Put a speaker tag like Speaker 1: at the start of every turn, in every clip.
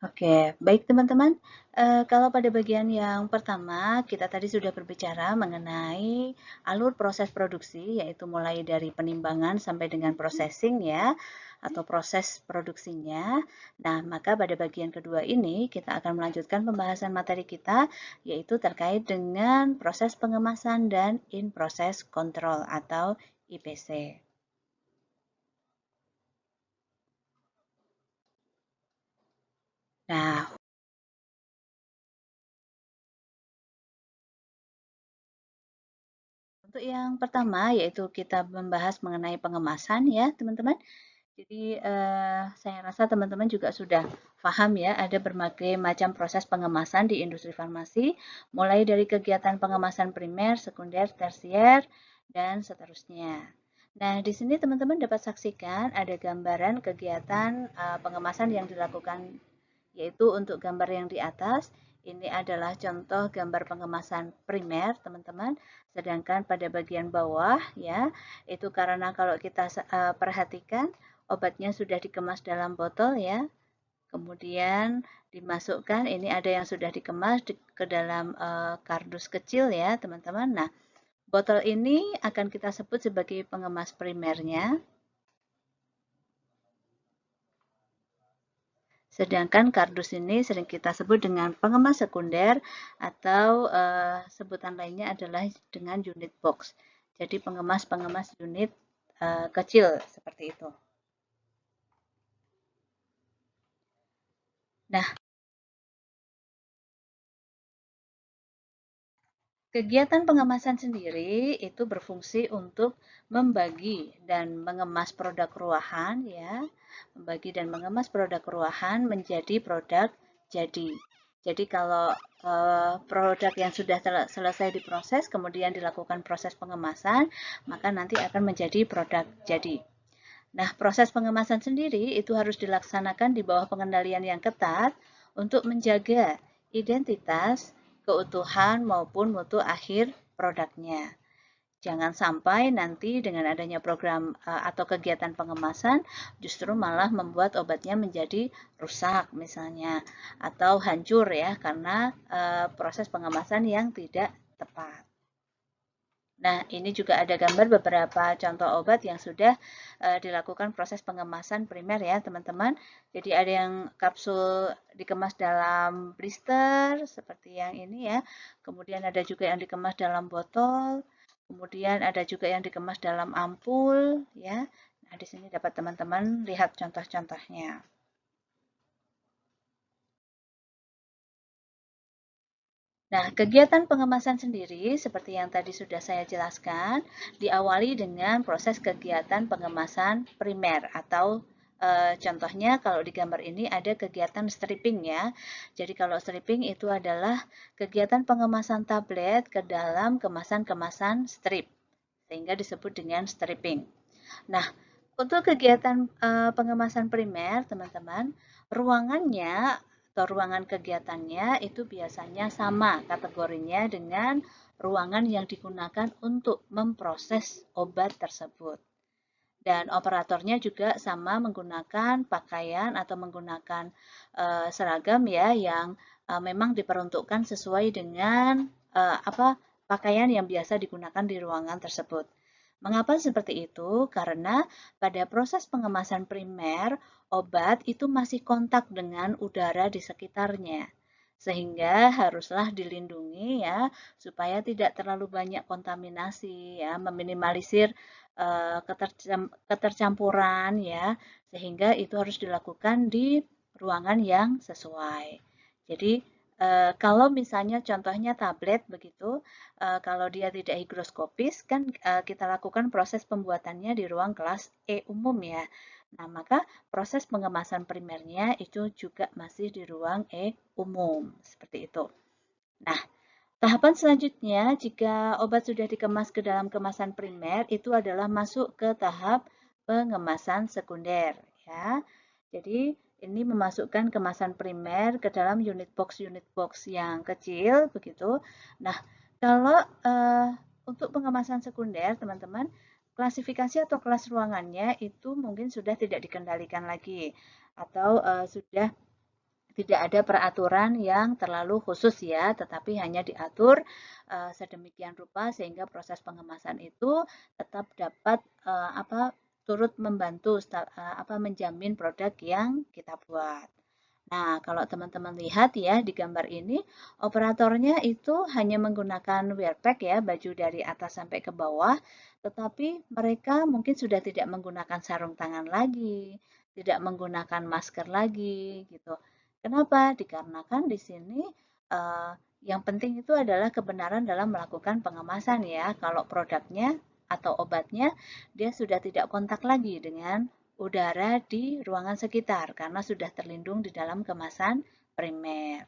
Speaker 1: Oke, baik teman-teman. Kalau pada bagian yang pertama, kita tadi sudah berbicara mengenai alur proses produksi, yaitu mulai dari penimbangan sampai dengan processing ya, atau proses produksinya. Nah, maka pada bagian kedua ini kita akan melanjutkan pembahasan materi kita, yaitu terkait dengan proses pengemasan dan in-process control atau IPC. Nah, untuk yang pertama yaitu kita membahas mengenai pengemasan ya, teman-teman. Jadi saya rasa teman-teman juga sudah paham ya, ada berbagai macam proses pengemasan di industri farmasi, mulai dari kegiatan pengemasan primer, sekunder, tersier, dan seterusnya. Nah, di sini teman-teman dapat saksikan ada gambaran kegiatan pengemasan yang dilakukan, yaitu untuk gambar yang di atas, ini adalah contoh gambar pengemasan primer, teman-teman. Sedangkan pada bagian bawah, ya, itu karena kalau kita perhatikan, obatnya sudah dikemas dalam botol, ya. Kemudian dimasukkan, ini ada yang sudah dikemas ke dalam kardus kecil, ya, teman-teman. Nah, botol ini akan kita sebut sebagai pengemas primernya. Sedangkan kardus ini sering kita sebut dengan pengemas sekunder atau sebutan lainnya adalah dengan unit box. Jadi pengemas-pengemas unit kecil seperti itu. Nah, kegiatan pengemasan sendiri itu berfungsi untuk membagi dan mengemas produk ruahan ya, membagi dan mengemas produk ruahan menjadi produk jadi. Jadi kalau produk yang sudah selesai diproses kemudian dilakukan proses pengemasan, maka nanti akan menjadi produk jadi. Nah, proses pengemasan sendiri itu harus dilaksanakan di bawah pengendalian yang ketat untuk menjaga identitas, keutuhan maupun mutu akhir produknya. Jangan sampai nanti dengan adanya program atau kegiatan pengemasan justru malah membuat obatnya menjadi rusak misalnya atau hancur ya karena proses pengemasan yang tidak tepat. Nah, ini juga ada gambar beberapa contoh obat yang sudah dilakukan proses pengemasan primer ya, teman-teman. Jadi ada yang kapsul dikemas dalam blister seperti yang ini ya. Kemudian ada juga yang dikemas dalam botol. Kemudian ada juga yang dikemas dalam ampul ya. Nah, di sini dapat teman-teman lihat contoh-contohnya. Nah, kegiatan pengemasan sendiri seperti yang tadi sudah saya jelaskan, diawali dengan proses kegiatan pengemasan primer atau contohnya kalau di gambar ini ada kegiatan stripping ya. Jadi kalau stripping itu adalah kegiatan pengemasan tablet ke dalam kemasan-kemasan strip sehingga disebut dengan stripping. Nah, untuk kegiatan pengemasan primer, teman-teman, ruangannya atau ruangan kegiatannya itu biasanya sama kategorinya dengan ruangan yang digunakan untuk memproses obat tersebut. Dan operatornya juga sama menggunakan pakaian atau menggunakan seragam ya yang memang diperuntukkan sesuai dengan apa pakaian yang biasa digunakan di ruangan tersebut. Mengapa seperti itu? Karena pada proses pengemasan primer, obat itu masih kontak dengan udara di sekitarnya. Sehingga haruslah dilindungi ya, supaya tidak terlalu banyak kontaminasi ya, meminimalisir ketercampuran ya, sehingga itu harus dilakukan di ruangan yang sesuai. Jadi kalau misalnya contohnya tablet begitu, kalau dia tidak higroskopis kan kita lakukan proses pembuatannya di ruang kelas E umum ya. Nah, maka proses pengemasan primernya itu juga masih di ruang E umum, seperti itu. Nah, tahapan selanjutnya jika obat sudah dikemas ke dalam kemasan primer itu adalah masuk ke tahap pengemasan sekunder ya. Jadi ini memasukkan kemasan primer ke dalam unit box yang kecil begitu. Nah, kalau untuk pengemasan sekunder, teman-teman, klasifikasi atau kelas ruangannya itu mungkin sudah tidak dikendalikan lagi atau sudah tidak ada peraturan yang terlalu khusus ya, tetapi hanya diatur sedemikian rupa sehingga proses pengemasan itu tetap dapat turut membantu menjamin produk yang kita buat. Nah, kalau teman-teman lihat ya di gambar ini, operatornya itu hanya menggunakan wear pack ya, baju dari atas sampai ke bawah, tetapi mereka mungkin sudah tidak menggunakan sarung tangan lagi, tidak menggunakan masker lagi, gitu. Kenapa? Dikarenakan di sini yang penting itu adalah kebenaran dalam melakukan pengemasan ya. Kalau produknya atau obatnya dia sudah tidak kontak lagi dengan udara di ruangan sekitar karena sudah terlindung di dalam kemasan primer.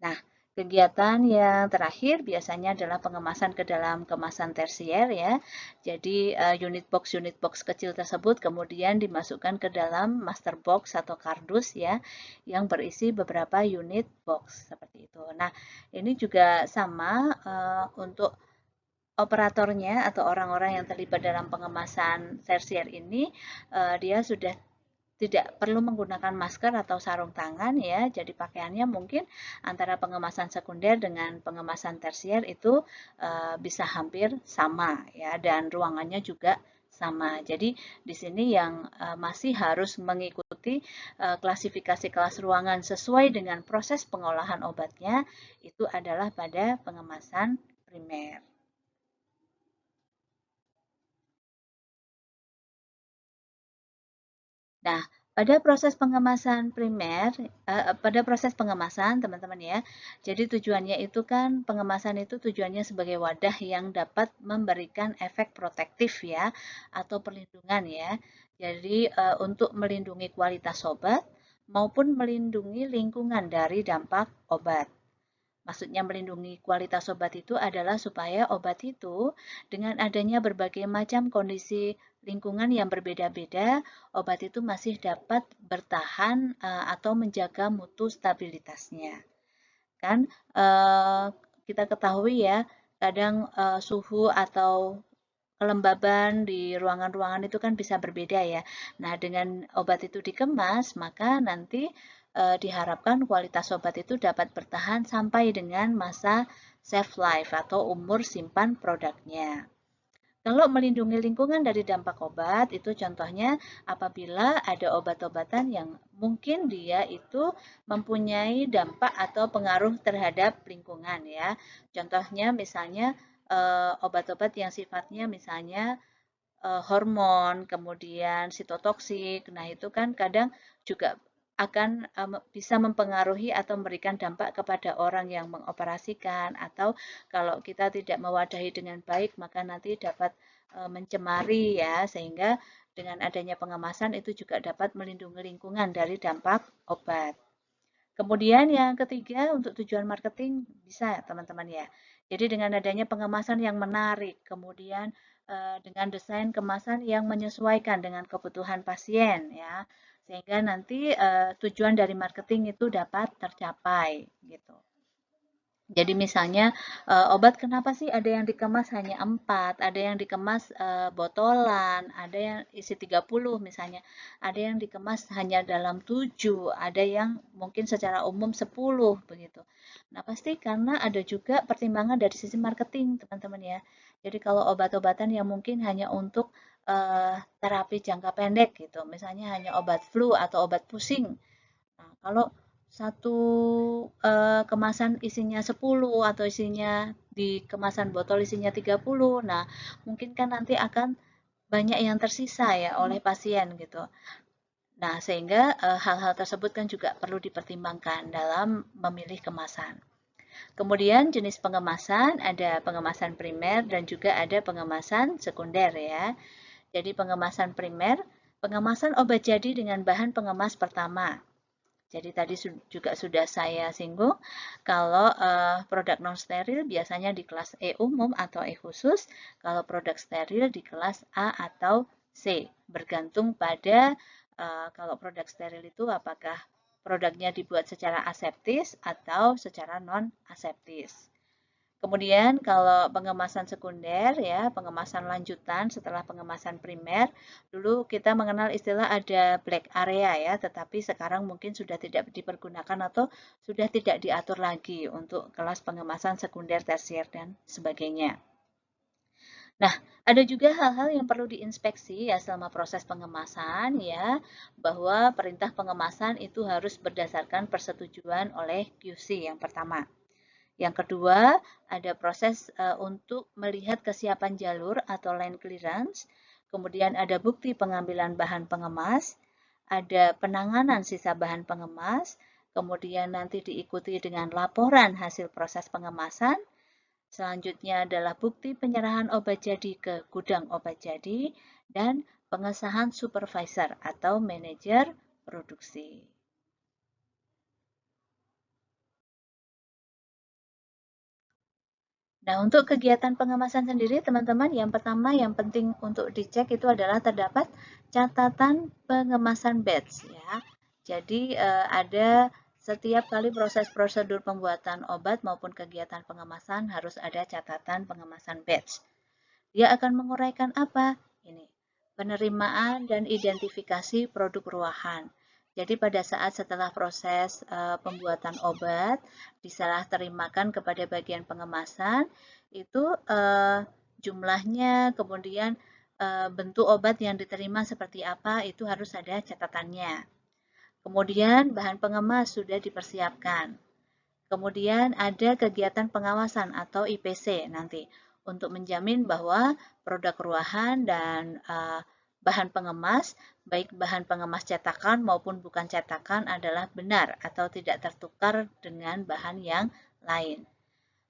Speaker 1: Nah, kegiatan yang terakhir biasanya adalah pengemasan ke dalam kemasan tersier ya. Jadi unit box kecil tersebut kemudian dimasukkan ke dalam master box atau kardus ya yang berisi beberapa unit box seperti itu. Nah, ini juga sama untuk operatornya atau orang-orang yang terlibat dalam pengemasan tersier ini dia sudah tidak perlu menggunakan masker atau sarung tangan ya. Jadi pakaiannya mungkin antara pengemasan sekunder dengan pengemasan tersier itu bisa hampir sama ya dan ruangannya juga sama. Jadi di sini yang masih harus mengikuti klasifikasi kelas ruangan sesuai dengan proses pengolahan obatnya itu adalah pada pengemasan primer. Nah, pada proses pengemasan primer, pada proses pengemasan teman-teman ya, jadi tujuannya itu kan pengemasan itu tujuannya sebagai wadah yang dapat memberikan efek protektif ya atau perlindungan ya. Jadi untuk melindungi kualitas obat maupun melindungi lingkungan dari dampak obat. Maksudnya melindungi kualitas obat itu adalah supaya obat itu dengan adanya berbagai macam kondisi lingkungan yang berbeda-beda, obat itu masih dapat bertahan atau menjaga mutu stabilitasnya. Kan kita ketahui ya, kadang suhu atau kelembaban di ruangan-ruangan itu kan bisa berbeda ya. Nah, dengan obat itu dikemas, maka nanti diharapkan kualitas obat itu dapat bertahan sampai dengan masa shelf life atau umur simpan produknya. Kalau melindungi lingkungan dari dampak obat, itu contohnya apabila ada obat-obatan yang mungkin dia itu mempunyai dampak atau pengaruh terhadap lingkungan ya. Contohnya misalnya obat-obat yang sifatnya misalnya hormon, kemudian sitotoksik. Nah, itu kan kadang juga akan bisa mempengaruhi atau memberikan dampak kepada orang yang mengoperasikan atau kalau kita tidak mewadahi dengan baik maka nanti dapat mencemari ya sehingga dengan adanya pengemasan itu juga dapat melindungi lingkungan dari dampak obat. Kemudian yang ketiga untuk tujuan marketing bisa teman-teman ya. Jadi dengan adanya pengemasan yang menarik, kemudian dengan desain kemasan yang menyesuaikan dengan kebutuhan pasien ya, sehingga nanti tujuan dari marketing itu dapat tercapai gitu. Jadi misalnya obat kenapa sih ada yang dikemas hanya 4, ada yang dikemas botolan, ada yang isi 30 misalnya, ada yang dikemas hanya dalam 7, ada yang mungkin secara umum 10 begitu. Nah pasti karena ada juga pertimbangan dari sisi marketing teman-teman ya. Jadi kalau obat-obatan yang mungkin hanya untuk terapi jangka pendek gitu, misalnya hanya obat flu atau obat pusing. Nah, kalau satu kemasan isinya 10 atau isinya di kemasan botol isinya 30, nah mungkin kan nanti akan banyak yang tersisa ya oleh pasien gitu. Nah, sehingga hal-hal tersebut kan juga perlu dipertimbangkan dalam memilih kemasan. Kemudian jenis pengemasan, ada pengemasan primer dan juga ada pengemasan sekunder ya. Jadi pengemasan primer, pengemasan obat jadi dengan bahan pengemas pertama. Jadi tadi juga sudah saya singgung, kalau produk non-steril biasanya di kelas E umum atau E khusus, kalau produk steril di kelas A atau C, bergantung pada kalau produk steril itu apakah produknya dibuat secara aseptis atau secara non-aseptis. Kemudian kalau pengemasan sekunder ya, pengemasan lanjutan setelah pengemasan primer, dulu kita mengenal istilah ada black area ya, tetapi sekarang mungkin sudah tidak dipergunakan atau sudah tidak diatur lagi untuk kelas pengemasan sekunder, tersier dan sebagainya. Nah, ada juga hal-hal yang perlu diinspeksi ya selama proses pengemasan ya, bahwa perintah pengemasan itu harus berdasarkan persetujuan oleh QC yang pertama. Yang kedua, ada proses untuk melihat kesiapan jalur atau line clearance, kemudian ada bukti pengambilan bahan pengemas, ada penanganan sisa bahan pengemas, kemudian nanti diikuti dengan laporan hasil proses pengemasan. Selanjutnya adalah bukti penyerahan obat jadi ke gudang obat jadi dan pengesahan supervisor atau manajer produksi. Nah, untuk kegiatan pengemasan sendiri, teman-teman, yang pertama yang penting untuk dicek itu adalah terdapat catatan pengemasan batch ya. Jadi ada setiap kali proses prosedur pembuatan obat maupun kegiatan pengemasan harus ada catatan pengemasan batch. Dia akan menguraikan apa? Ini, penerimaan dan identifikasi produk ruahan. Jadi pada saat setelah proses pembuatan obat diserah terimakan kepada bagian pengemasan, itu jumlahnya, kemudian bentuk obat yang diterima seperti apa, itu harus ada catatannya. Kemudian bahan pengemas sudah dipersiapkan. Kemudian ada kegiatan pengawasan atau IPC nanti untuk menjamin bahwa produk ruahan dan bahan pengemas, baik bahan pengemas cetakan maupun bukan cetakan adalah benar atau tidak tertukar dengan bahan yang lain.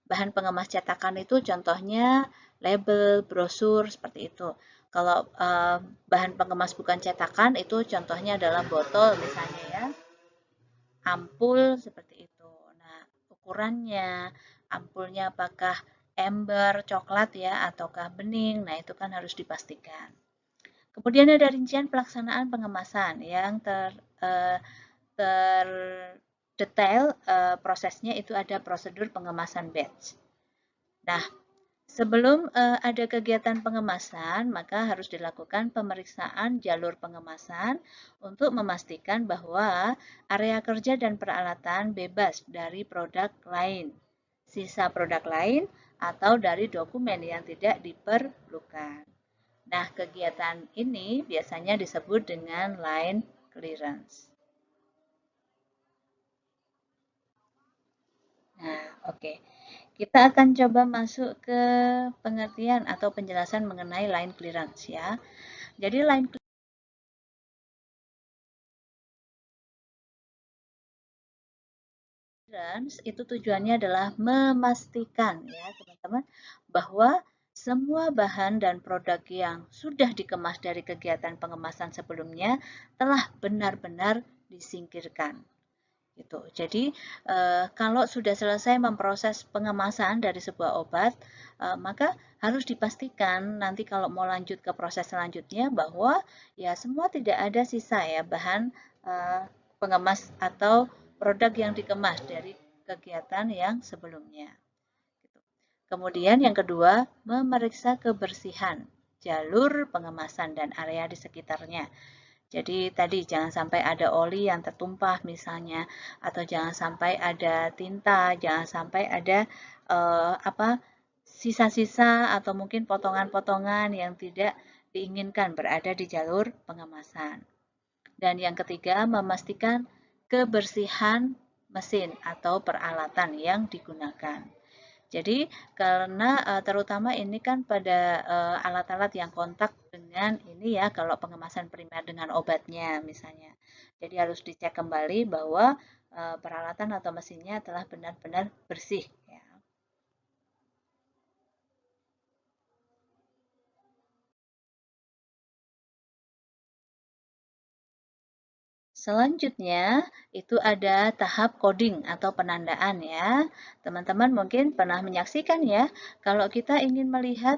Speaker 1: Bahan pengemas cetakan itu contohnya label, brosur, seperti itu. Kalau bahan pengemas bukan cetakan itu contohnya adalah botol misalnya ya, ampul seperti itu. Nah, ukurannya, ampulnya apakah ember, coklat ya, ataukah bening, nah itu kan harus dipastikan. Kemudian ada rincian pelaksanaan pengemasan yang terdetail prosesnya itu ada prosedur pengemasan batch. Nah, sebelum ada kegiatan pengemasan, maka harus dilakukan pemeriksaan jalur pengemasan untuk memastikan bahwa area kerja dan peralatan bebas dari produk lain, sisa produk lain, atau dari dokumen yang tidak diperlukan. Nah, kegiatan ini biasanya disebut dengan line clearance. Nah, oke. Kita akan coba masuk ke pengertian atau penjelasan mengenai line clearance ya. Jadi line clearance itu tujuannya adalah memastikan ya teman-teman bahwa semua bahan dan produk yang sudah dikemas dari kegiatan pengemasan sebelumnya telah benar-benar disingkirkan. Gitu. Jadi kalau sudah selesai memproses pengemasan dari sebuah obat, maka harus dipastikan nanti kalau mau lanjut ke proses selanjutnya bahwa ya semua tidak ada sisa ya bahan pengemas atau produk yang dikemas dari kegiatan yang sebelumnya. Gitu. Kemudian yang kedua, memeriksa kebersihan jalur pengemasan dan area di sekitarnya. Jadi tadi jangan sampai ada oli yang tertumpah misalnya, atau jangan sampai ada tinta, jangan sampai ada sisa-sisa atau mungkin potongan-potongan yang tidak diinginkan berada di jalur pengemasan. Dan yang ketiga, memastikan kebersihan mesin atau peralatan yang digunakan. Jadi karena terutama ini kan pada alat-alat yang kontak dengan ini ya, kalau pengemasan primer dengan obatnya misalnya. Jadi harus dicek kembali bahwa peralatan atau mesinnya telah benar-benar bersih ya. Selanjutnya itu ada tahap coding atau penandaan ya. Teman-teman mungkin pernah menyaksikan ya, kalau kita ingin melihat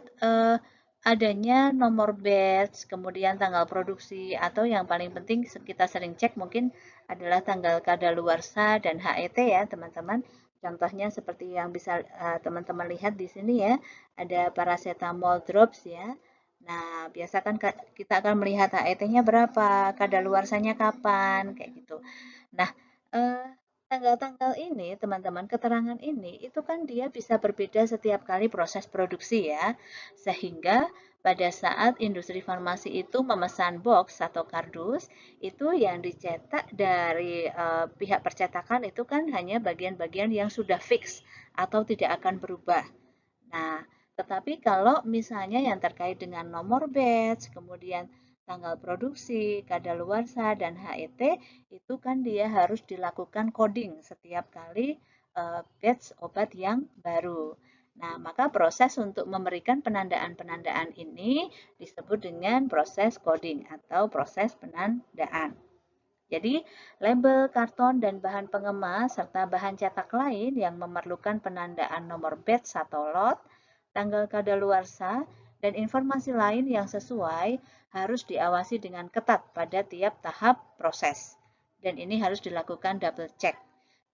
Speaker 1: adanya nomor batch, kemudian tanggal produksi, atau yang paling penting kita sering cek mungkin adalah tanggal kadaluarsa dan HET ya teman-teman. Contohnya seperti yang bisa teman-teman lihat di sini ya, ada paracetamol drops ya. Nah, biasa kan kita akan melihat HET-nya berapa, kadaluarsanya kapan, kayak gitu. Nah, eh, tanggal-tanggal ini, teman-teman, keterangan ini, itu kan dia bisa berbeda setiap kali proses produksi ya. Sehingga pada saat industri farmasi itu memesan box atau kardus, itu yang dicetak dari pihak percetakan itu kan hanya bagian-bagian yang sudah fix atau tidak akan berubah. Nah, tetapi kalau misalnya yang terkait dengan nomor batch, kemudian tanggal produksi, kadaluarsa, dan HET, itu kan dia harus dilakukan coding setiap kali batch obat yang baru. Nah, maka proses untuk memberikan penandaan-penandaan ini disebut dengan proses coding atau proses penandaan. Jadi, label, karton, dan bahan pengemas serta bahan cetak lain yang memerlukan penandaan nomor batch atau lot, tanggal kadaluarsa, dan informasi lain yang sesuai harus diawasi dengan ketat pada tiap tahap proses. Dan ini harus dilakukan double check.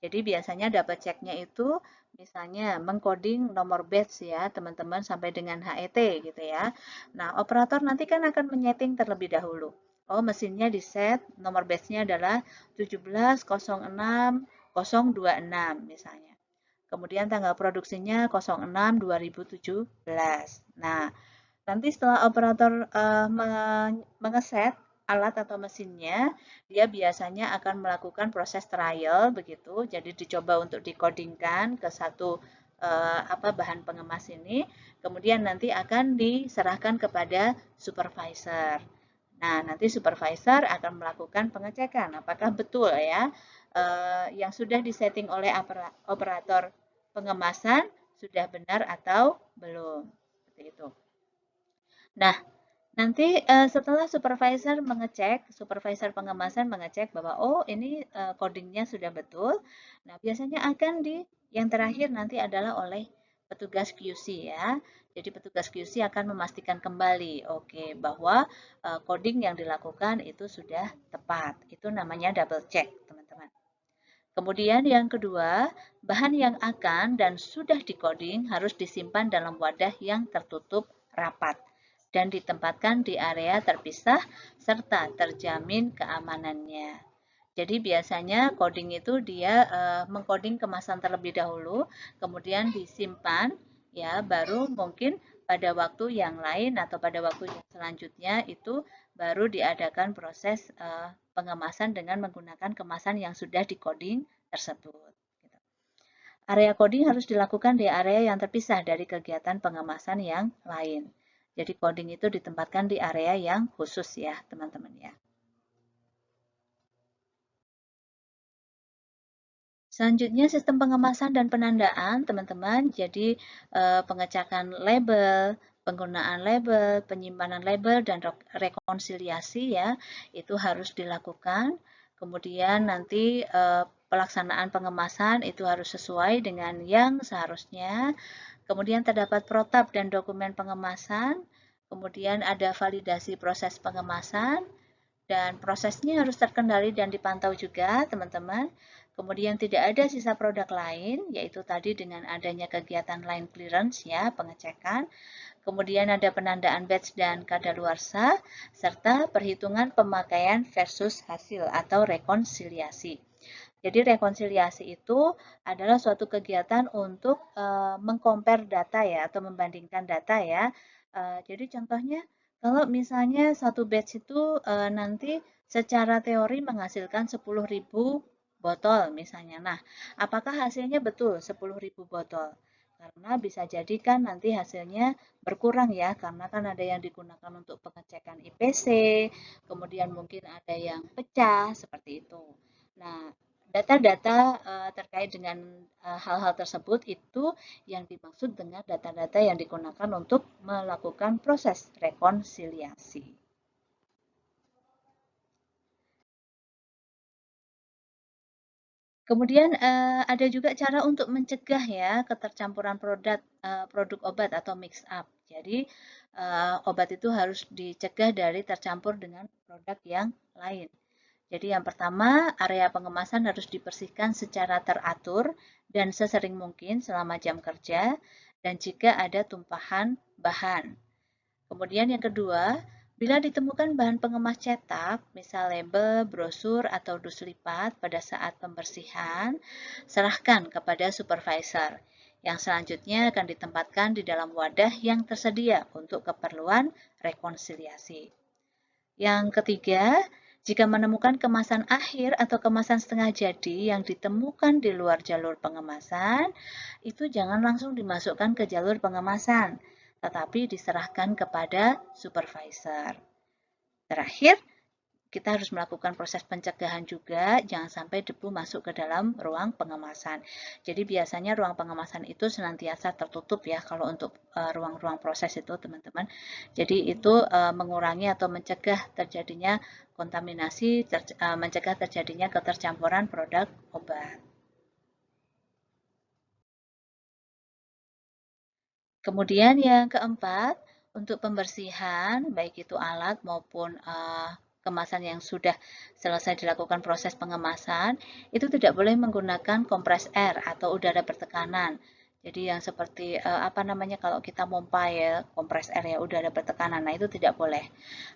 Speaker 1: Jadi biasanya double checknya itu misalnya mengcoding nomor batch ya teman-teman sampai dengan HET gitu ya. Nah operator nanti kan akan menyeting terlebih dahulu. Oh mesinnya di set nomor batch-nya adalah 1706026 misalnya. Kemudian tanggal produksinya 06/2017. Nah, nanti setelah operator mengeset alat atau mesinnya, dia biasanya akan melakukan proses trial begitu. Jadi dicoba untuk dikodingkan ke satu bahan pengemas ini, kemudian nanti akan diserahkan kepada supervisor. Nah, nanti supervisor akan melakukan pengecekan apakah betul ya yang sudah disetting oleh operator pengemasan sudah benar atau belum. Seperti itu. Nah, nanti setelah supervisor pengemasan mengecek bahwa oh ini codingnya sudah betul. Nah, biasanya akan yang terakhir nanti adalah oleh petugas QC ya. Jadi petugas QC akan memastikan kembali oke bahwa coding yang dilakukan itu sudah tepat. Itu namanya double check, teman-teman. Kemudian yang kedua, bahan yang akan dan sudah dikoding harus disimpan dalam wadah yang tertutup rapat dan ditempatkan di area terpisah serta terjamin keamanannya. Jadi biasanya coding itu dia mengcoding kemasan terlebih dahulu, kemudian disimpan ya baru mungkin pada waktu yang lain atau pada waktu yang selanjutnya itu baru diadakan proses pengemasan dengan menggunakan kemasan yang sudah dikoding tersebut. Area coding harus dilakukan di area yang terpisah dari kegiatan pengemasan yang lain. Jadi coding itu ditempatkan di area yang khusus ya, teman-teman ya. Selanjutnya sistem pengemasan dan penandaan, teman-teman. Jadi pengecekan label, penggunaan label, penyimpanan label dan rekonsiliasi ya, itu harus dilakukan. Kemudian nanti pelaksanaan pengemasan itu harus sesuai dengan yang seharusnya. Kemudian terdapat protap dan dokumen pengemasan. Kemudian ada validasi proses pengemasan dan prosesnya harus terkendali dan dipantau juga, teman-teman. Kemudian tidak ada sisa produk lain, yaitu tadi dengan adanya kegiatan line clearance ya, pengecekan. Kemudian ada penandaan batch dan kadaluarsa, serta perhitungan pemakaian versus hasil atau rekonsiliasi. Jadi rekonsiliasi itu adalah suatu kegiatan untuk mengcompare data ya atau membandingkan data ya. Jadi contohnya kalau misalnya satu batch itu nanti secara teori menghasilkan 10.000 botol misalnya. Nah, apakah hasilnya betul 10.000 botol? Karena bisa jadi kan nanti hasilnya berkurang ya, karena kan ada yang digunakan untuk pengecekan IPC, kemudian mungkin ada yang pecah, seperti itu. Nah, data-data terkait dengan hal-hal tersebut itu yang dimaksud dengan data-data yang digunakan untuk melakukan proses rekonsiliasi. Kemudian ada juga cara untuk mencegah ya ketercampuran produk obat atau mix up. Jadi obat itu harus dicegah dari tercampur dengan produk yang lain. Jadi yang pertama, area pengemasan harus dibersihkan secara teratur dan sesering mungkin selama jam kerja dan jika ada tumpahan bahan. Kemudian yang kedua, bila ditemukan bahan pengemas cetak, misal label, brosur, atau dus lipat pada saat pembersihan, serahkan kepada supervisor. Yang selanjutnya akan ditempatkan di dalam wadah yang tersedia untuk keperluan rekonsiliasi. Yang ketiga, jika menemukan kemasan akhir atau kemasan setengah jadi yang ditemukan di luar jalur pengemasan, itu jangan langsung dimasukkan ke jalur pengemasan, tetapi diserahkan kepada supervisor. Terakhir, kita harus melakukan proses pencegahan juga, jangan sampai debu masuk ke dalam ruang pengemasan. Jadi biasanya ruang pengemasan itu senantiasa tertutup ya kalau untuk ruang-ruang proses itu teman-teman. Jadi itu mengurangi atau mencegah terjadinya kontaminasi, mencegah terjadinya ketercampuran produk obat. Kemudian yang keempat, untuk pembersihan, baik itu alat maupun kemasan yang sudah selesai dilakukan proses pengemasan, itu tidak boleh menggunakan kompres air atau udara bertekanan. Jadi yang seperti apa namanya kalau kita pompa ya, kompres air ya udara bertekanan, nah itu tidak boleh.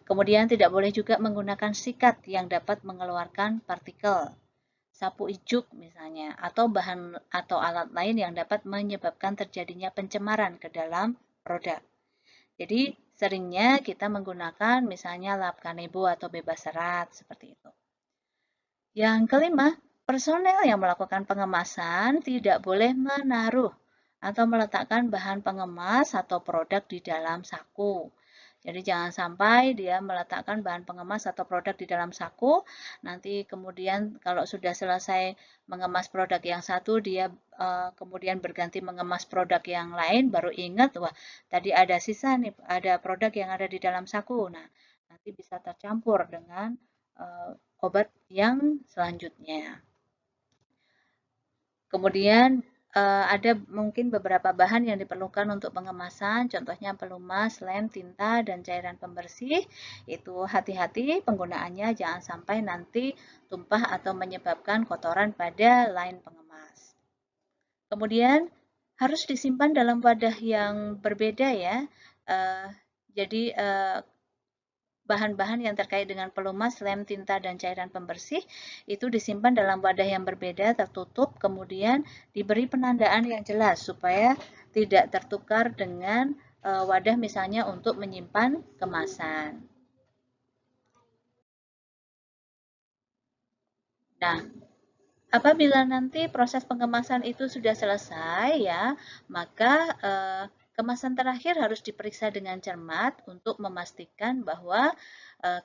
Speaker 1: Kemudian tidak boleh juga menggunakan sikat yang dapat mengeluarkan partikel sapu ijuk misalnya, atau bahan atau alat lain yang dapat menyebabkan terjadinya pencemaran ke dalam produk. Jadi seringnya kita menggunakan misalnya lap kanebo atau bebas serat seperti itu. Yang kelima, personel yang melakukan pengemasan tidak boleh menaruh atau meletakkan bahan pengemas atau produk di dalam saku. Jadi jangan sampai dia meletakkan bahan pengemas atau produk di dalam saku, nanti kemudian kalau sudah selesai mengemas produk yang satu, dia kemudian berganti mengemas produk yang lain, baru ingat, wah tadi ada sisa nih, ada produk yang ada di dalam saku. Nah, nanti bisa tercampur dengan obat yang selanjutnya. Kemudian ada mungkin beberapa bahan yang diperlukan untuk pengemasan, contohnya pelumas, lem, tinta, dan cairan pembersih. Itu hati-hati penggunaannya, jangan sampai nanti tumpah atau menyebabkan kotoran pada lain pengemas. Kemudian harus disimpan dalam wadah yang berbeda ya. Jadi bahan-bahan yang terkait dengan pelumas, lem, tinta, dan cairan pembersih itu disimpan dalam wadah yang berbeda, tertutup, kemudian diberi penandaan yang jelas supaya tidak tertukar dengan wadah misalnya untuk menyimpan kemasan. Nah, apabila nanti proses pengemasan itu sudah selesai ya, maka kemasan terakhir harus diperiksa dengan cermat untuk memastikan bahwa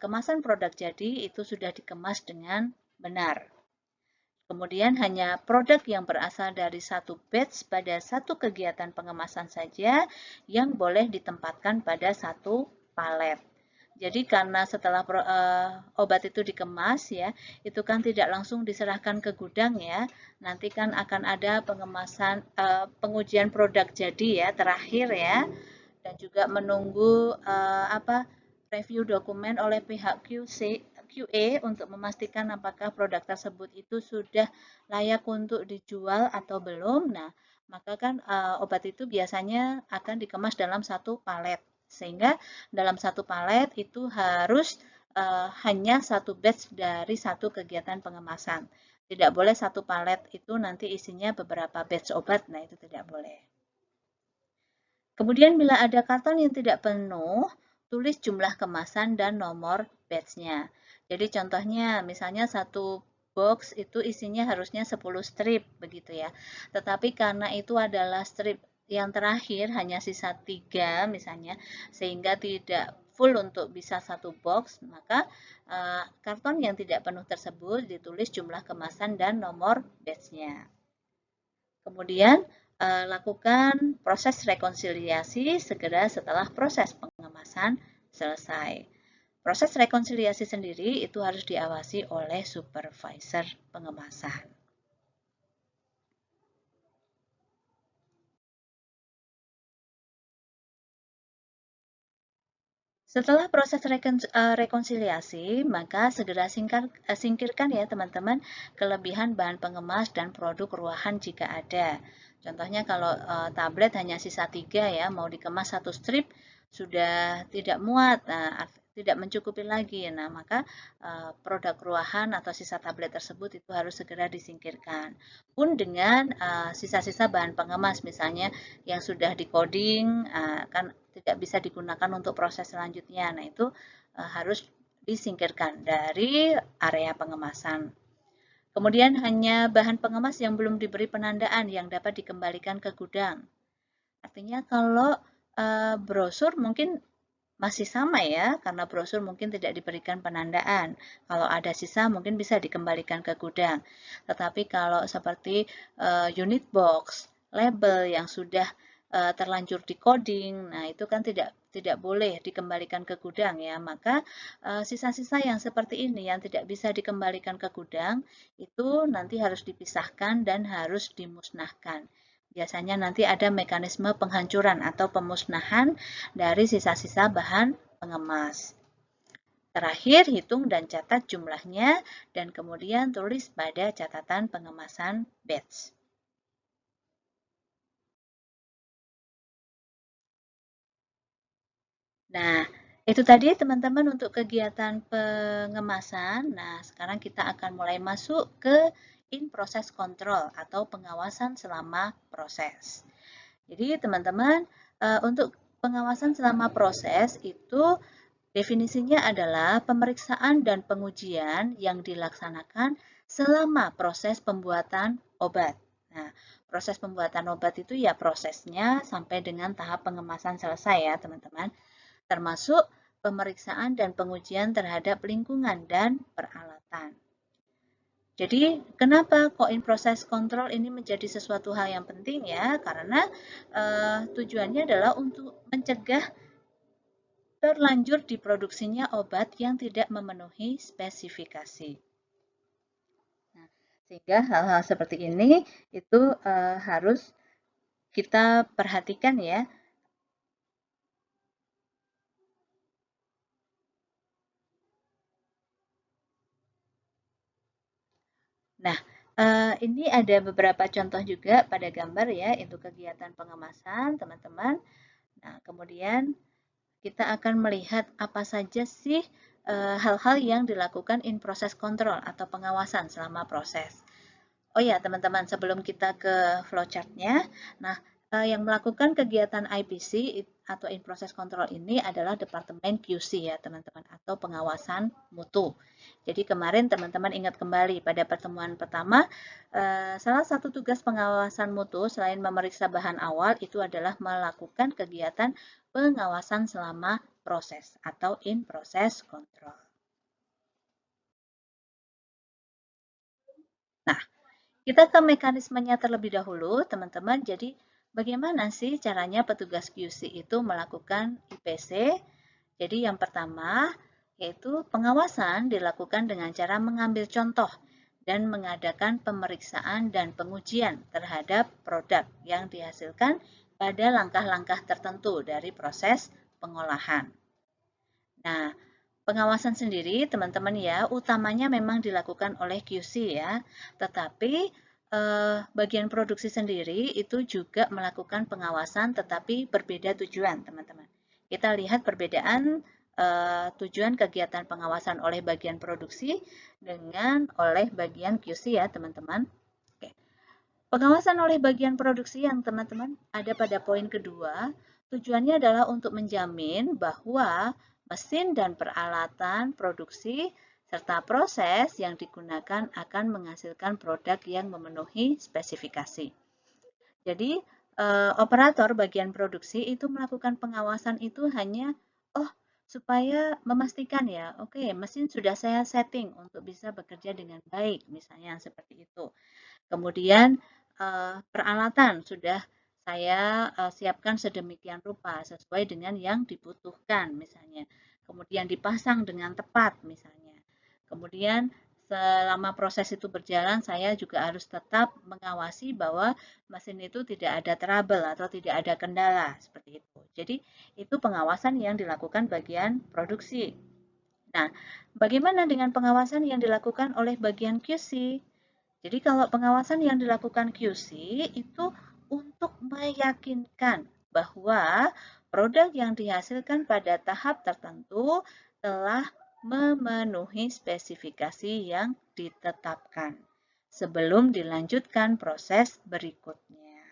Speaker 1: kemasan produk jadi itu sudah dikemas dengan benar. Kemudian hanya produk yang berasal dari satu batch pada satu kegiatan pengemasan saja yang boleh ditempatkan pada satu palet. Jadi karena setelah obat itu dikemas ya, itu kan tidak langsung diserahkan ke gudang ya. Nanti kan akan ada pengemasan pengujian produk jadi ya terakhir ya, dan juga menunggu review dokumen oleh pihak QA untuk memastikan apakah produk tersebut itu sudah layak untuk dijual atau belum. Nah, maka kan obat itu biasanya akan dikemas dalam satu palet. Sehingga dalam satu palet itu harus hanya satu batch dari satu kegiatan pengemasan. Tidak boleh satu palet itu nanti isinya beberapa batch obat, nah itu tidak boleh. Kemudian bila ada karton yang tidak penuh, tulis jumlah kemasan dan nomor batch-nya. Jadi contohnya misalnya satu box itu isinya harusnya 10 strip begitu ya. Tetapi karena itu adalah strip yang terakhir hanya sisa 3 misalnya, sehingga tidak full untuk bisa satu box, maka karton yang tidak penuh tersebut ditulis jumlah kemasan dan nomor batch-nya. Kemudian lakukan proses rekonsiliasi segera setelah proses pengemasan selesai. Proses rekonsiliasi sendiri itu harus diawasi oleh supervisor pengemasan. Setelah proses rekonsiliasi, maka segera singkirkan ya teman-teman kelebihan bahan pengemas dan produk ruahan jika ada. Contohnya kalau tablet hanya sisa 3 ya, mau dikemas 1 strip sudah tidak muat, tidak mencukupi lagi. Nah, maka produk ruahan atau sisa tablet tersebut itu harus segera disingkirkan. Pun dengan sisa-sisa bahan pengemas, misalnya yang sudah di-coding, kan tidak bisa digunakan untuk proses selanjutnya. Nah, itu harus disingkirkan dari area pengemasan. Kemudian hanya bahan pengemas yang belum diberi penandaan yang dapat dikembalikan ke gudang. Artinya kalau brosur mungkin masih sama ya, karena brosur mungkin tidak diberikan penandaan. Kalau ada sisa mungkin bisa dikembalikan ke gudang. Tetapi kalau seperti unit box, label yang sudah terlanjur di coding, nah itu kan tidak boleh dikembalikan ke gudang ya. Maka sisa-sisa yang seperti ini yang tidak bisa dikembalikan ke gudang itu nanti harus dipisahkan dan harus dimusnahkan. Biasanya nanti ada mekanisme penghancuran atau pemusnahan dari sisa-sisa bahan pengemas. Terakhir, hitung dan catat jumlahnya dan kemudian tulis pada catatan pengemasan batch. Nah, itu tadi teman-teman untuk kegiatan pengemasan. Nah, sekarang kita akan mulai masuk ke in-process control atau pengawasan selama proses. Jadi teman-teman, untuk pengawasan selama proses itu definisinya adalah pemeriksaan dan pengujian yang dilaksanakan selama proses pembuatan obat. Nah, proses pembuatan obat itu ya prosesnya sampai dengan tahap pengemasan selesai ya teman-teman, termasuk pemeriksaan dan pengujian terhadap lingkungan dan peralatan. Jadi, kenapa kok in process control ini menjadi sesuatu hal yang penting ya? Karena tujuannya adalah untuk mencegah terlanjur diproduksinya obat yang tidak memenuhi spesifikasi. Nah, sehingga hal-hal seperti ini itu harus kita perhatikan ya. Nah, ini ada beberapa contoh juga pada gambar ya, itu kegiatan pengemasan teman-teman. Nah, kemudian kita akan melihat apa saja sih hal-hal yang dilakukan in process control atau pengawasan selama proses. Oh ya, teman-teman, sebelum kita ke flowchart-nya, nah yang melakukan kegiatan IPC atau in process control ini adalah Departemen QC ya, teman-teman, atau pengawasan mutu. Jadi kemarin teman-teman ingat kembali pada pertemuan pertama, salah satu tugas pengawasan mutu selain memeriksa bahan awal itu adalah melakukan kegiatan pengawasan selama proses atau in process control. Nah, kita ke mekanismenya terlebih dahulu, teman-teman. Jadi, bagaimana sih caranya petugas QC itu melakukan IPC? Jadi, yang pertama, yaitu pengawasan dilakukan dengan cara mengambil contoh dan mengadakan pemeriksaan dan pengujian terhadap produk yang dihasilkan pada langkah-langkah tertentu dari proses pengolahan. Nah, pengawasan sendiri, teman-teman ya, utamanya memang dilakukan oleh QC ya, tetapi bagian produksi sendiri itu juga melakukan pengawasan, tetapi berbeda tujuan, teman-teman. Kita lihat perbedaan tujuan kegiatan pengawasan oleh bagian produksi dengan oleh bagian QC ya, teman-teman. Oke. Pengawasan oleh bagian produksi yang teman-teman ada pada poin kedua, tujuannya adalah untuk menjamin bahwa mesin dan peralatan produksi serta proses yang digunakan akan menghasilkan produk yang memenuhi spesifikasi. Jadi, operator bagian produksi itu melakukan pengawasan itu hanya, oh, supaya memastikan ya, oke, mesin sudah saya setting untuk bisa bekerja dengan baik, misalnya seperti itu. Kemudian peralatan sudah saya siapkan sedemikian rupa sesuai dengan yang dibutuhkan misalnya. Kemudian dipasang dengan tepat misalnya. Kemudian selama proses itu berjalan, saya juga harus tetap mengawasi bahwa mesin itu tidak ada trouble atau tidak ada kendala, seperti itu. Jadi, itu pengawasan yang dilakukan bagian produksi. Nah, bagaimana dengan pengawasan yang dilakukan oleh bagian QC? Jadi kalau pengawasan yang dilakukan QC itu untuk meyakinkan bahwa produk yang dihasilkan pada tahap tertentu telah memenuhi spesifikasi yang ditetapkan sebelum dilanjutkan proses berikutnya.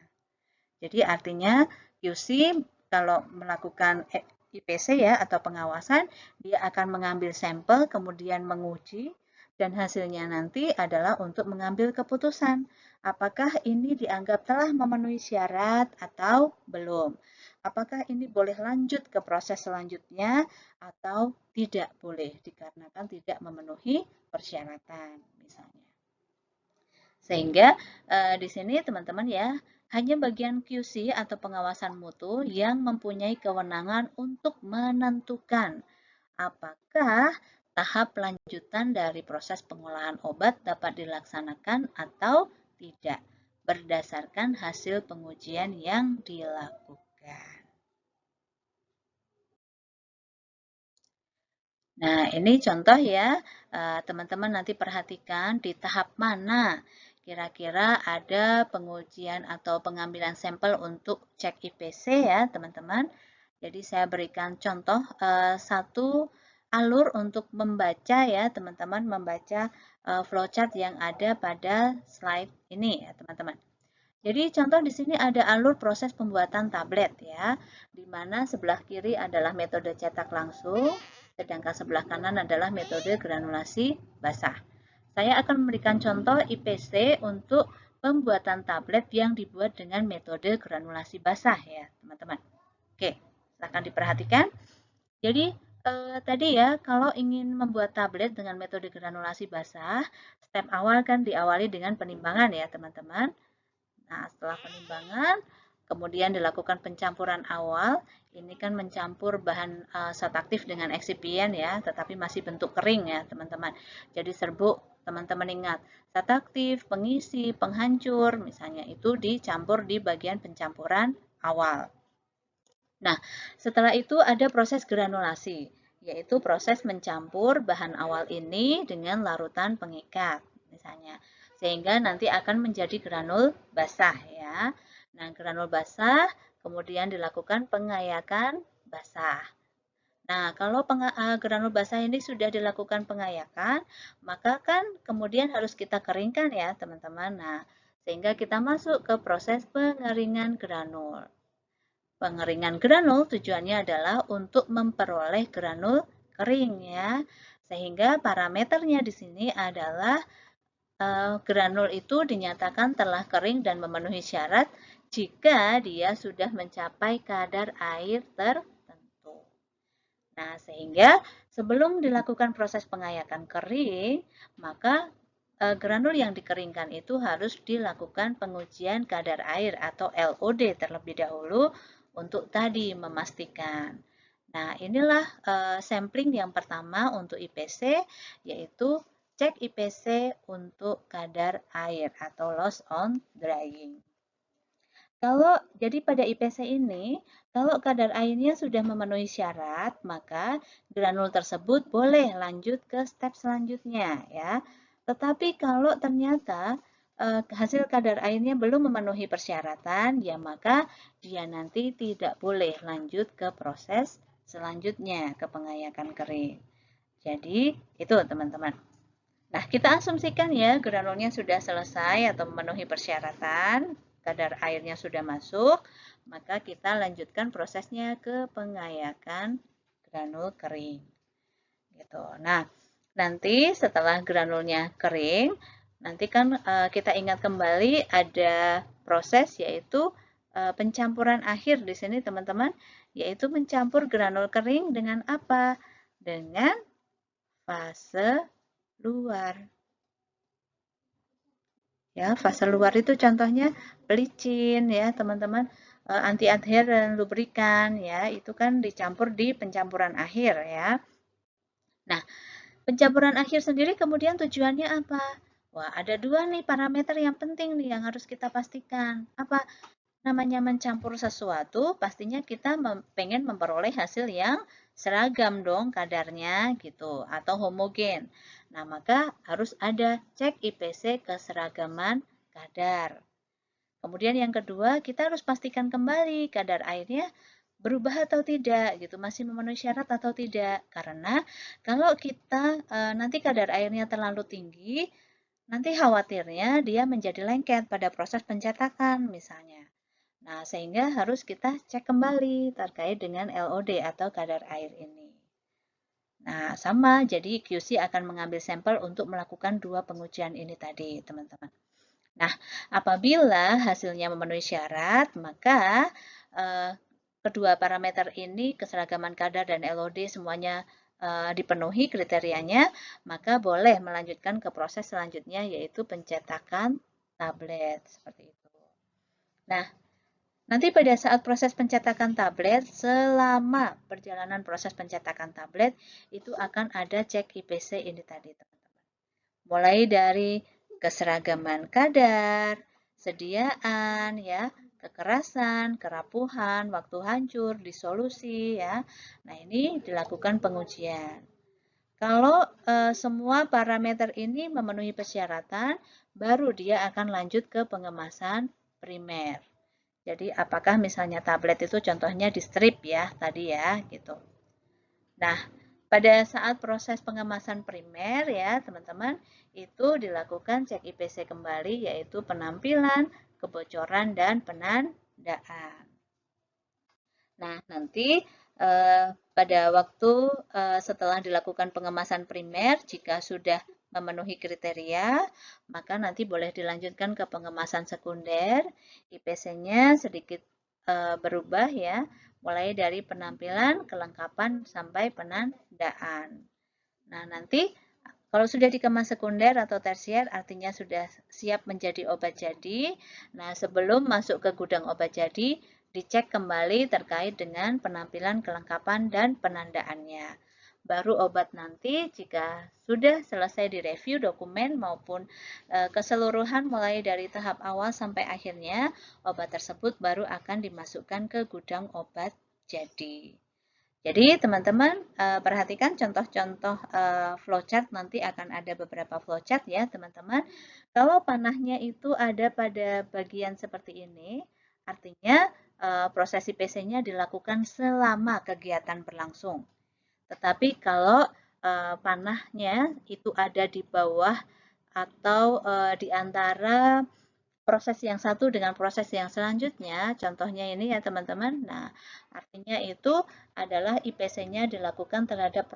Speaker 1: Jadi artinya QC kalau melakukan IPC ya atau pengawasan, dia akan mengambil sampel kemudian menguji dan hasilnya nanti adalah untuk mengambil keputusan apakah ini dianggap telah memenuhi syarat atau belum. Apakah ini boleh lanjut ke proses selanjutnya atau tidak boleh dikarenakan tidak memenuhi persyaratan misalnya. Sehingga di sini teman-teman ya, hanya bagian QC atau pengawasan mutu yang mempunyai kewenangan untuk menentukan apakah tahap lanjutan dari proses pengolahan obat dapat dilaksanakan atau tidak berdasarkan hasil pengujian yang dilakukan. Nah, ini contoh ya, teman-teman nanti perhatikan di tahap mana kira-kira ada pengujian atau pengambilan sampel untuk cek IPC ya, teman-teman. Jadi saya berikan contoh satu alur untuk membaca ya, teman-teman membaca flowchart yang ada pada slide ini ya, teman-teman. Jadi contoh di sini ada alur proses pembuatan tablet ya, di mana sebelah kiri adalah metode cetak langsung, sedangkan sebelah kanan adalah metode granulasi basah. Saya akan memberikan contoh IPC untuk pembuatan tablet yang dibuat dengan metode granulasi basah ya, teman-teman. Oke, silahkan diperhatikan. Jadi tadi ya, kalau ingin membuat tablet dengan metode granulasi basah, step awal kan diawali dengan penimbangan ya, teman-teman. Nah, setelah penimbangan, kemudian dilakukan pencampuran awal. Ini kan mencampur bahan zat aktif dengan eksipien ya, tetapi masih bentuk kering ya, teman-teman. Jadi serbuk, teman-teman ingat, zat aktif, pengisi, penghancur, misalnya itu dicampur di bagian pencampuran awal. Nah, setelah itu ada proses granulasi, yaitu proses mencampur bahan awal ini dengan larutan pengikat, misalnya. Sehingga nanti akan menjadi granul basah ya. Nah, granul basah kemudian dilakukan pengayakan basah. Nah, kalau granul basah ini sudah dilakukan pengayakan, maka kan kemudian harus kita keringkan ya, teman-teman. Nah, sehingga kita masuk ke proses pengeringan granul. Pengeringan granul tujuannya adalah untuk memperoleh granul kering ya. Sehingga parameternya di sini adalah granul itu dinyatakan telah kering dan memenuhi syarat jika dia sudah mencapai kadar air tertentu. Nah, sehingga sebelum dilakukan proses pengayakan kering, maka granul yang dikeringkan itu harus dilakukan pengujian kadar air atau LOD terlebih dahulu untuk tadi memastikan. Nah, inilah sampling yang pertama untuk IPC, yaitu cek IPC untuk kadar air atau loss on drying. Jadi pada IPC ini, kalau kadar airnya sudah memenuhi syarat, maka granul tersebut boleh lanjut ke step selanjutnya ya. Tetapi kalau ternyata hasil kadar airnya belum memenuhi persyaratan, ya maka dia nanti tidak boleh lanjut ke proses selanjutnya, ke pengayakan kering. Jadi, itu teman-teman. Nah, kita asumsikan ya granulnya sudah selesai atau memenuhi persyaratan, kadar airnya sudah masuk, maka kita lanjutkan prosesnya ke pengayakan granul kering. Gitu. Nah, nanti setelah granulnya kering, nanti kan kita ingat kembali ada proses yaitu pencampuran akhir di sini teman-teman, yaitu mencampur granul kering dengan apa? Dengan fase luar. Ya, fase luar itu contohnya pelicin ya, teman-teman. Anti-adheran, lubrikan ya, itu kan dicampur di pencampuran akhir ya. Nah, Pencampuran akhir sendiri kemudian tujuannya apa? Wah, ada dua nih parameter yang penting nih yang harus kita pastikan. Apa namanya mencampur sesuatu? Pastinya kita pengen memperoleh hasil yang seragam dong kadarnya gitu atau homogen. Nah, maka harus ada cek IPC keseragaman kadar. Kemudian yang kedua, kita harus pastikan kembali kadar airnya berubah atau tidak gitu, masih memenuhi syarat atau tidak. Karena kalau kita nanti kadar airnya terlalu tinggi, nanti khawatirnya dia menjadi lengket pada proses pencetakan misalnya. Nah, sehingga harus kita cek kembali terkait dengan LOD atau kadar air ini. Nah, sama, jadi QC akan mengambil sampel untuk melakukan dua pengujian ini tadi, teman-teman. Nah, apabila hasilnya memenuhi syarat, maka kedua parameter ini, keseragaman kadar dan LOD semuanya dipenuhi kriterianya, maka boleh melanjutkan ke proses selanjutnya, yaitu pencetakan tablet. Seperti itu. Nah, nanti pada saat proses pencetakan tablet, selama perjalanan proses pencetakan tablet, itu akan ada cek IPC ini tadi, teman-teman. Mulai dari keseragaman kadar, sediaan, ya, kekerasan, kerapuhan, waktu hancur, disolusi, ya. Nah, ini dilakukan pengujian. Kalau semua parameter ini memenuhi persyaratan, baru dia akan lanjut ke pengemasan primer. Jadi apakah misalnya tablet itu contohnya di strip ya tadi ya gitu. Nah, pada saat proses pengemasan primer ya teman-teman itu dilakukan cek IPC kembali yaitu penampilan, kebocoran dan penandaan. Nah, nanti pada waktu setelah dilakukan pengemasan primer, jika sudah memenuhi kriteria, maka nanti boleh dilanjutkan ke pengemasan sekunder. IPC-nya sedikit berubah ya, mulai dari penampilan, kelengkapan, sampai penandaan. Nah, nanti kalau sudah dikemas sekunder atau tersier, artinya sudah siap menjadi obat jadi. Nah, sebelum masuk ke gudang obat jadi, dicek kembali terkait dengan penampilan, kelengkapan, dan penandaannya. Baru obat nanti jika sudah selesai direview dokumen maupun keseluruhan mulai dari tahap awal sampai akhirnya, obat tersebut baru akan dimasukkan ke gudang obat jadi. Jadi teman-teman perhatikan contoh-contoh flowchart, nanti akan ada beberapa flowchart ya teman-teman. Kalau panahnya itu ada pada bagian seperti ini, artinya proses IPC-nya dilakukan selama kegiatan berlangsung. Tetapi kalau panahnya itu ada di bawah atau di antara proses yang satu dengan proses yang selanjutnya, contohnya ini ya teman-teman. Nah, artinya itu adalah IPC-nya dilakukan terhadap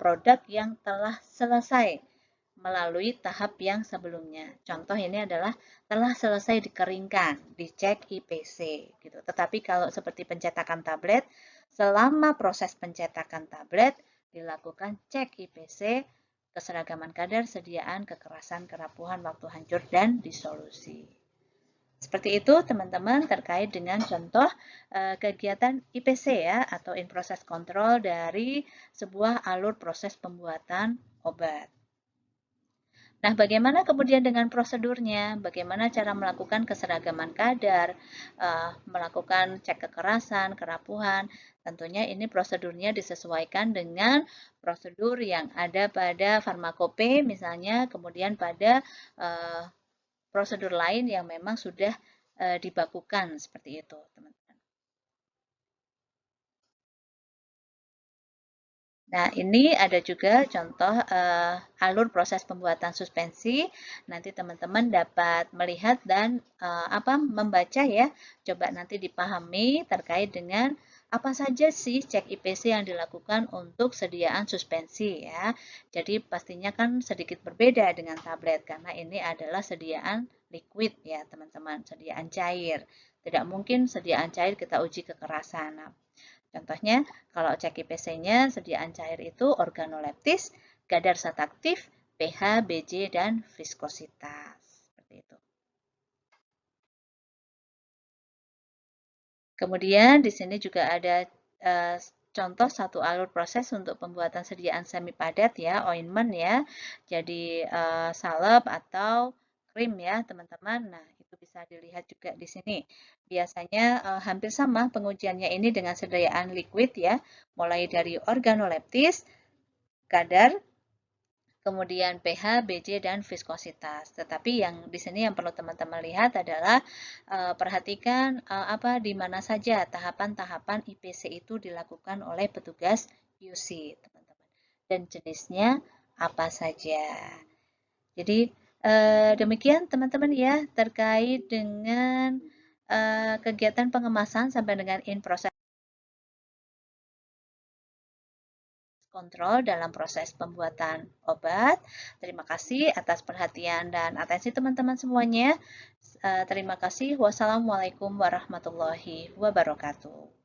Speaker 1: produk yang telah selesai melalui tahap yang sebelumnya. Contoh ini adalah telah selesai dikeringkan, dicek IPC gitu. Tetapi kalau seperti pencetakan tablet, selama proses pencetakan tablet dilakukan cek IPC, keseragaman kadar, sediaan, kekerasan, kerapuhan, waktu hancur, dan disolusi. Seperti itu teman-teman terkait dengan contoh kegiatan IPC ya atau in process control dari sebuah alur proses pembuatan obat. Nah, bagaimana kemudian dengan prosedurnya? Bagaimana cara melakukan keseragaman kadar, melakukan cek kekerasan, kerapuhan? Tentunya ini prosedurnya disesuaikan dengan prosedur yang ada pada farmakope misalnya, kemudian pada prosedur lain yang memang sudah dibakukan seperti itu, teman-teman. Nah, ini ada juga contoh alur proses pembuatan suspensi. Nanti teman-teman dapat melihat dan membaca ya. Coba nanti dipahami terkait dengan apa saja sih cek IPC yang dilakukan untuk sediaan suspensi ya. Jadi pastinya kan sedikit berbeda dengan tablet karena ini adalah sediaan liquid ya teman-teman, sediaan cair. Tidak mungkin sediaan cair kita uji kekerasan. Nah, contohnya, kalau cek IPC-nya sediaan cair itu organoleptis, kadar zat aktif, pH, BJ, dan viskositas. Seperti itu. Kemudian di sini juga ada contoh satu alur proses untuk pembuatan sediaan semi padat ya, ointment ya. Jadi salep atau krim ya, teman-teman. Nah, itu bisa dilihat juga di sini. Biasanya hampir sama pengujiannya ini dengan sediaan liquid ya, mulai dari organoleptis, kadar, kemudian pH, BJ, dan viskositas. Tetapi yang di sini yang perlu teman-teman lihat adalah perhatikan apa di mana saja tahapan-tahapan IPC itu dilakukan oleh petugas QC, teman-teman. Dan jenisnya apa saja. Jadi demikian teman-teman ya terkait dengan kegiatan pengemasan sampai dengan in process kontrol dalam proses pembuatan obat. Terima kasih atas perhatian dan atensi teman-teman semuanya. Terima kasih. Wassalamualaikum warahmatullahi wabarakatuh.